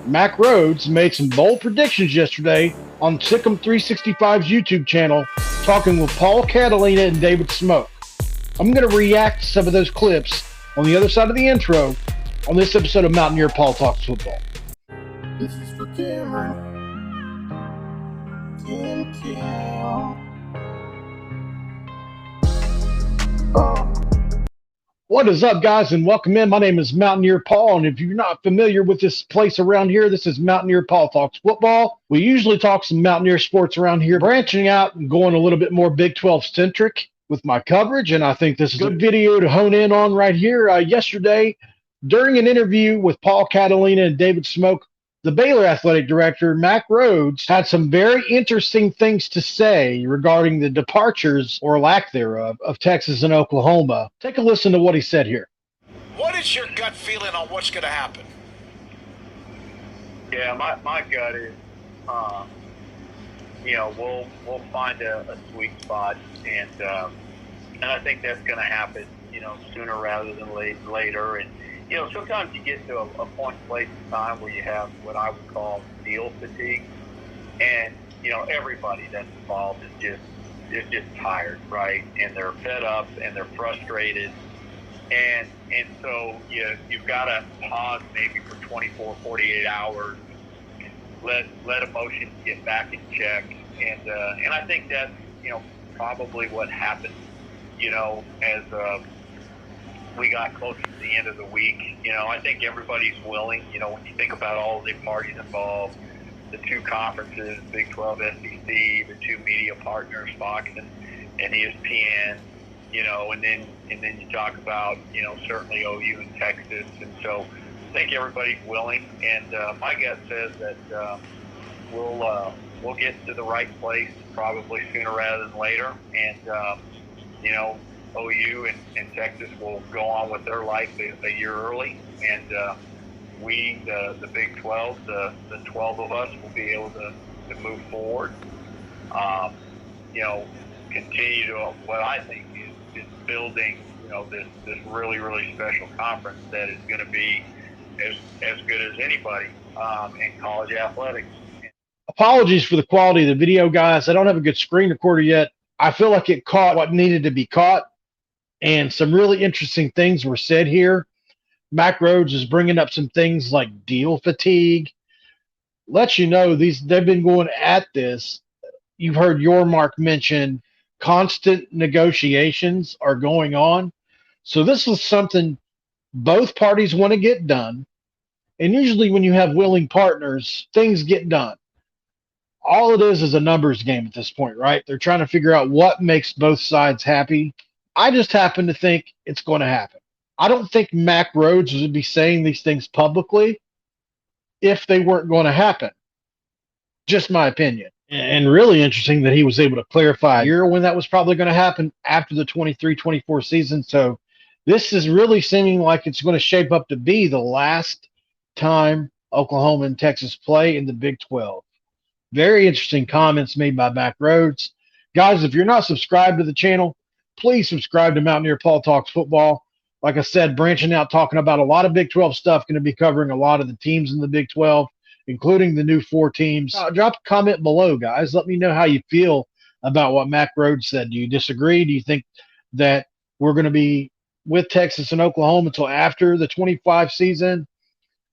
Mack Rhoades made some bold predictions yesterday on Sicem 365's YouTube channel, talking with Paul Catalina and David Smoke. I'm going to react to some of those clips on the other side of the intro on this episode of Mountaineer Paul Talks Football. This is for Cameron. What is up, guys, and welcome in. My name is Mountaineer Paul, and if you're not familiar with this place around here, this is Mountaineer Paul Talks Football. We usually talk some Mountaineer sports around here, branching out and going a little bit more Big 12-centric with my coverage, and I think this is a good video to hone in on right here. Yesterday, during an interview with Paul Catalina and David Smoke, the Baylor athletic director, Mack Rhoades, had some very interesting things to say regarding the departures, or lack thereof, of Texas and Oklahoma. Take a listen to what he said here. What is your gut feeling on what's going to happen? Yeah, my gut is, we'll find a sweet spot, and I think that's going to happen, sooner rather than later. And sometimes you get to a point, place, and time where you have what I would call deal fatigue, and everybody that's involved is just tired, right? And they're fed up and they're frustrated, and so you've got to pause maybe for 24, 48 hours, let emotions get back in check, and I think that's probably what happened, as we got closer to the end of the week. I think everybody's willing, when you think about all the parties involved, the two conferences, Big 12, SEC, the two media partners, Fox and ESPN, and then you talk about, certainly OU and Texas. And so I think everybody's willing, and my gut says that we'll get to the right place probably sooner rather than later, and OU and Texas will go on with their life a year early, and we, the Big 12, the 12 of us, will be able to move forward. Continue to what I think is building, this really, really special conference that is going to be as good as anybody in college athletics. Apologies for the quality of the video, guys. I don't have a good screen recorder yet. I feel like it caught what needed to be caught, and some really interesting things were said here. Mack Rhoades is bringing up some things like deal fatigue. Let you know they've been going at this. You've heard your Mark mention constant negotiations are going on. So this is something both parties want to get done. And usually when you have willing partners, things get done. All it is a numbers game at this point, right? They're trying to figure out what makes both sides happy. I just happen to think it's going to happen. I don't think Mack Rhoades would be saying these things publicly if they weren't going to happen. Just my opinion. And really interesting that he was able to clarify a year when that was probably going to happen after the 23-24 season. So this is really seeming like it's going to shape up to be the last time Oklahoma and Texas play in the Big 12. Very interesting comments made by Mack Rhoades. Guys, if you're not subscribed to the channel, please subscribe to Mountaineer Paul Talks Football. Like I said, branching out, talking about a lot of Big 12 stuff, going to be covering a lot of the teams in the Big 12, including the new 4 teams. Drop a comment below, guys. Let me know how you feel about what Mack Rhoades said. Do you disagree? Do you think that we're going to be with Texas and Oklahoma until after the 25 season?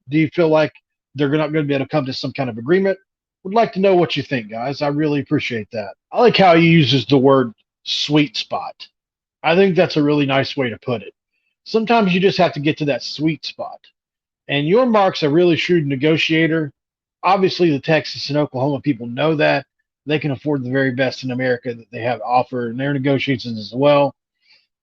Do you feel like they're not going to be able to come to some kind of agreement? Would like to know what you think, guys. I really appreciate that. I like how he uses the word sweet spot. I think that's a really nice way to put it. Sometimes you just have to get to that sweet spot. And your Mark's a really shrewd negotiator. Obviously, the Texas and Oklahoma people know that. They can afford the very best in America that they have to offer in their negotiations as well.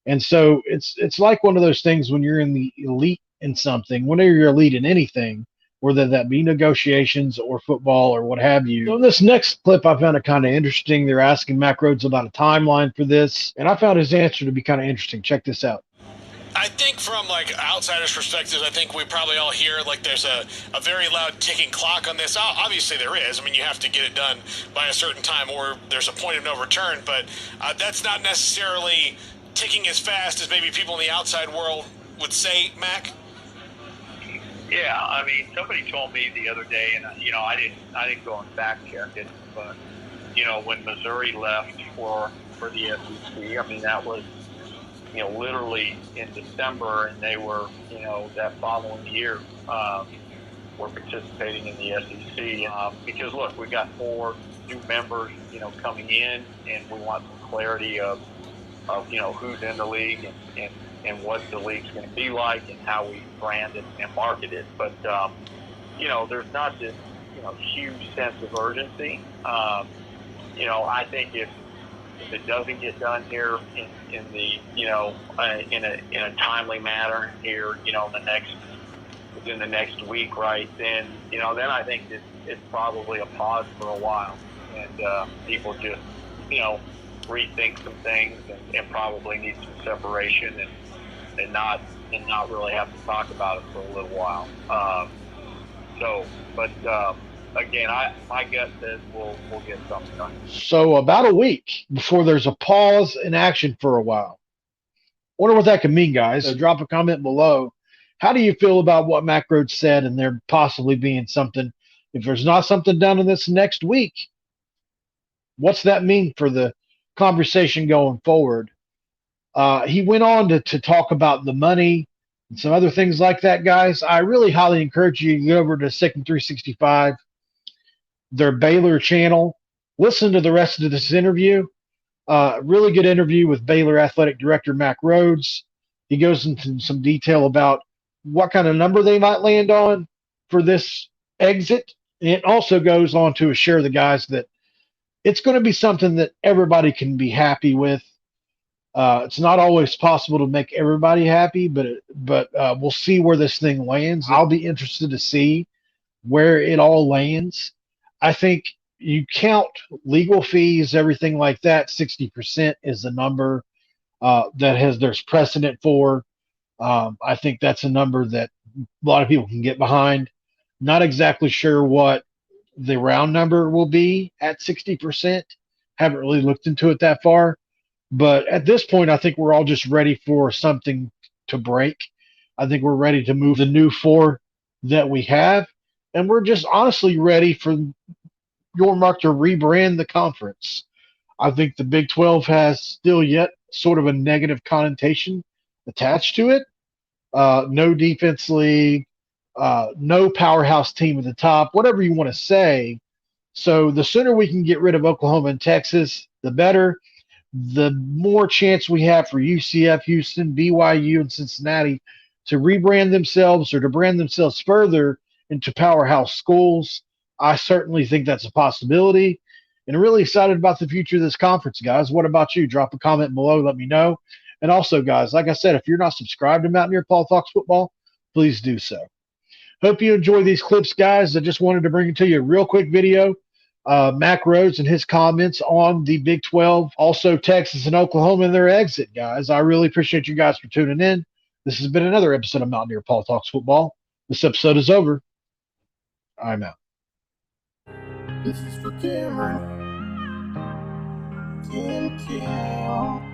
And so it's like one of those things when you're in the elite in something, whenever you're elite in anything, whether that be negotiations or football or what have you. So in this next clip, I found it kind of interesting. They're asking Mack Rhoades about a timeline for this, and I found his answer to be kind of interesting. Check this out. I think from outsiders' perspectives, I think we probably all hear there's a very loud ticking clock on this. Obviously there is. I mean, you have to get it done by a certain time or there's a point of no return, but that's not necessarily ticking as fast as maybe people in the outside world would say, Mac. Yeah, I mean, somebody told me the other day, and I didn't go and fact check it, but when Missouri left for the SEC, I mean that was literally in December, and they were that following year were participating in the SEC because look, we got 4 new members coming in, and we want some clarity of who's in the league and what the league's going to be like and how we brand it and market it. But, there's not this, huge sense of urgency. I think if it doesn't get done here in the, in a timely manner here, within the next week, right, then I think it's probably a pause for a while. And people just, rethink some things and probably need some separation and not really have to talk about it for a little while. Again, my gut says we'll get something done. So about a week before there's a pause in action for a while. Wonder what that could mean, guys. So drop a comment below. How do you feel about what Mack Rhoades said and there possibly being something? If there's not something done in this next week, what's that mean for the conversation going forward? He went on to talk about the money and some other things like that, guys. I really highly encourage you to go over to Sicem 365, their Baylor channel. Listen to the rest of this interview. Really good interview with Baylor Athletic Director Mack Rhoades. He goes into some detail about what kind of number they might land on for this exit. And it also goes on to assure the guys that it's going to be something that everybody can be happy with. It's not always possible to make everybody happy, but we'll see where this thing lands. I'll be interested to see where it all lands. I think you count legal fees, everything like that, 60% is the number there's precedent for. I think that's a number that a lot of people can get behind. Not exactly sure what the round number will be at 60%. Haven't really looked into it that far. But at this point, I think we're all just ready for something to break. I think we're ready to move the new 4 that we have. And we're just honestly ready for your mark to rebrand the conference. I think the Big 12 has still yet sort of a negative connotation attached to it. No defense league, no powerhouse team at the top, whatever you want to say. So the sooner we can get rid of Oklahoma and Texas, the better. The more chance we have for UCF, Houston, BYU, and Cincinnati to rebrand themselves or to brand themselves further into powerhouse schools. I certainly think that's a possibility. And I'm really excited about the future of this conference, guys. What about you? Drop a comment below. Let me know. And also, guys, like I said, if you're not subscribed to Mountaineer Paul Talks Football, please do so. Hope you enjoy these clips, guys. I just wanted to bring it to you a real quick video. Mack Rhoades and his comments on the Big 12, also Texas and Oklahoma and their exit, guys. I really appreciate you guys for tuning in. This has been another episode of Mountaineer Paul Talks Football. This episode is over. I'm out. This is for Cameron. Cam.